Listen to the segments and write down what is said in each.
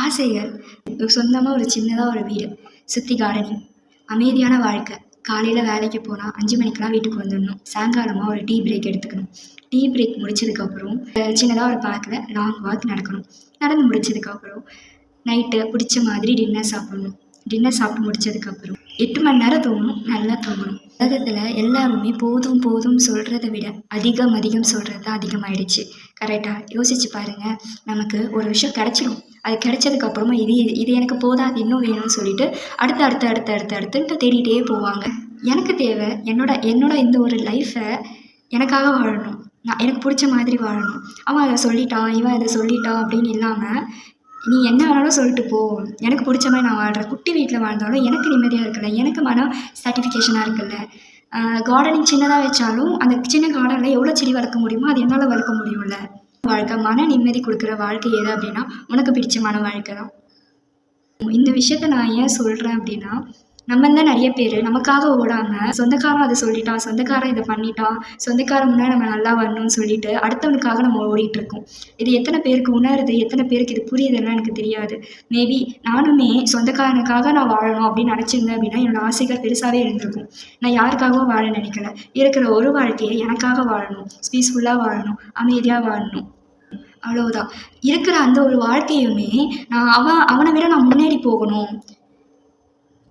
ஆசைகள் சொந்தமாக ஒரு சின்னதாக ஒரு வீடு, சுற்றி கார்டனிங், அமைதியான வாழ்க்கை. காலையில் வேலைக்கு போனால் 5 மணிக்கெலாம் வீட்டுக்கு வந்துடணும். சாயங்காலமாக ஒரு டீ பிரேக் எடுத்துக்கணும். டீ பிரேக் முடிச்சதுக்கப்புறம் சின்னதாக ஒரு பார்க்கில் லாங் வாக் நடக்கணும். நடந்து முடிச்சதுக்கப்புறம் நைட்டு பிடிச்ச மாதிரி டின்னர் சாப்பிடணும். டின்னர் சாப்பிட்டு முடிச்சதுக்கப்புறம் 8 மணி நேரம் தூங்கணும், நல்லா தூங்கணும். உலகத்தில் எல்லாருமே போதும் போதும் சொல்கிறத விட அதிகம் சொல்கிறது தான் அதிகமாகிடுச்சு. கரெக்டாக யோசிச்சு பாருங்கள். நமக்கு ஒரு விஷயம் கிடச்சிடும். அது கிடைச்சதுக்கப்புறமா இது இது எனக்கு போதாது, இன்னும் வேணும்னு சொல்லிட்டு அடுத்துன்ட்டு தேடிகிட்டே போவாங்க. எனக்கு தேவை என்னோட இந்த ஒரு லைஃப்பை எனக்காக வாழணும், எனக்கு பிடிச்ச மாதிரி வாழணும். அவன் அதை சொல்லிட்டான், இவன் அதை சொல்லிட்டான் அப்படின்னு இல்லாமல், நீ என்ன வேணாலும் சொல்லிட்டு போ, எனக்கு பிடிச்ச மாதிரி நான் வாழ்கிறேன். குட்டி வீட்டில் வாழ்ந்தாலும் எனக்கு நிம்மதியாக இருக்குல்ல, எனக்கு மன சாட்டிஃபிகேஷனாக இருக்குல்ல. கார்டனிங் சின்னதாக வச்சாலும் அந்த சின்ன கார்டனில் எவ்வளோ செடி வளர்க்க முடியுமோ அது என்னால் வளர்க்க முடியும்ல. வாழ்க்கை மன நிம்மதி கொடுக்குற வாழ்க்கை எது அப்படின்னா உனக்கு பிடிச்சமான வாழ்க்கை தான். இந்த விஷயத்த நான் ஏன் சொல்கிறேன் அப்படின்னா, நம்ம தான் நிறைய பேர் நமக்காக ஓடாமல் சொந்தக்காரன் அதை சொல்லிட்டான், சொந்தக்காரன் இதை பண்ணிட்டான், சொந்தக்காரன் முன்னாடி நம்ம நல்லா வரணும்னு சொல்லிட்டு அடுத்தவனுக்காக நம்ம ஓடிட்டுருக்கோம். இது எத்தனை பேருக்கு உணருது, எத்தனை பேருக்கு இது புரியுதுன்னா எனக்கு தெரியாது. மேபி நானுமே சொந்தக்காரனுக்காக நான் வாழணும் அப்படின்னு நினச்சிருந்தேன் அப்படின்னா என்னோடய ஆசைகள் பெருசாகவே இருந்திருக்கும். நான் யாருக்காகவும் வாழ நினைக்கல. இருக்கிற ஒரு வாழ்க்கையை எனக்காக வாழணும், பீஸ்ஃபுல்லாக வாழணும், அமைதியாக வாழணும், அவ்வளவுதான். இருக்கிற அந்த ஒரு வாழ்க்கையுமே நான் அவனை விட நான் முன்னேறி போகணும்.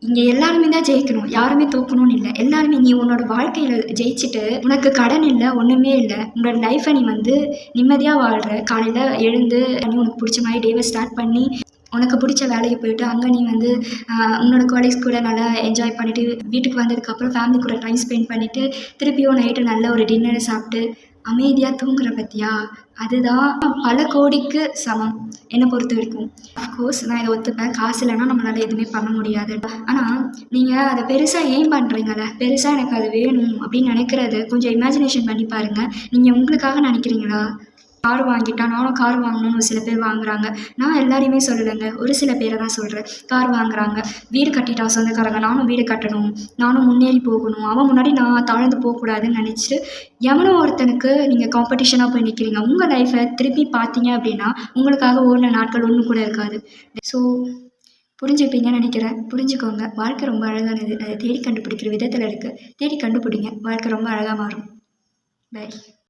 இங்கே எல்லாருமே தான் ஜெயிக்கணும், யாருமே தோக்கணும்னு இல்லை. எல்லாருமே நீ உன்னோட வாழ்க்கையில் ஜெயிச்சுட்டு உனக்கு கடன் இல்லை, ஒன்றுமே இல்லை, உன்னோட லைஃப்பை நீ நிம்மதியாக வாழ்கிற. காலையில் எழுந்து நீ உனக்கு பிடிச்ச மாதிரி டேவை ஸ்டார்ட் பண்ணி உனக்கு பிடிச்ச வேலைக்கு போயிட்டு அங்கே நீ உன்னோட காலேஜ் கூட நல்லா என்ஜாய் பண்ணிவிட்டு வீட்டுக்கு வந்ததுக்கப்புறம் ஃபேமிலி கூட டைம் ஸ்பெண்ட் பண்ணிவிட்டு திருப்பியும் நைட்டு நல்ல ஒரு டின்னரை சாப்பிட்டு அமைதியாக தூங்குற பற்றியா, அதுதான் பல கோடிக்கு சமம் என்னை பொறுத்த வரைக்கும். அஃப்கோர்ஸ் நான் இதை ஒத்துப்பேன், காசு இல்லைன்னா நம்மளால் எதுவுமே பண்ண முடியாது. ஆனால் நீங்கள் அதை பெருசாக ஏன் பண்ணுறீங்கள, பெருசாக எனக்கு அது வேணும் அப்படின்னு நினைக்கிறது கொஞ்சம் இமேஜினேஷன் பண்ணி பாருங்கள். நீங்கள் உங்களுக்காக நினைக்கிறீங்களா? கார் வாங்கிட்டா நானும் கார் வாங்கணும்னு ஒரு சில பேர் வாங்குறாங்க. நான் எல்லாரையுமே சொல்லலைங்க, ஒரு சில பேரை தான் சொல்கிறேன். கார் வாங்குறாங்க. வீடு கட்டிட்டா சொந்தக்காரங்க, நானும் வீடு கட்டணும், நானும் முன்னேறி போகணும், அவன் முன்னாடி நான் தாழ்ந்து போகக்கூடாதுன்னு நினச்சிட்டு எவனோ ஒருத்தனுக்கு நீங்கள் காம்படிஷனாக போய் நிற்கிறீங்க. உங்கள் லைஃப்பை திருப்பி பார்த்தீங்க அப்படின்னா உங்களுக்காக ஓடின நாட்கள் ஒன்று கூட இருக்காது. ஸோ புரிஞ்சுப்பீங்கன்னு நினைக்கிறேன். புரிஞ்சுக்கோங்க. வாழ்க்கை ரொம்ப அழகானது. அதை தேடி கண்டுபிடிக்கிற விதத்தில் இருக்குது. தேடி கண்டுபிடிங்க, வாழ்க்கை ரொம்ப அழகாக மாறும். பை.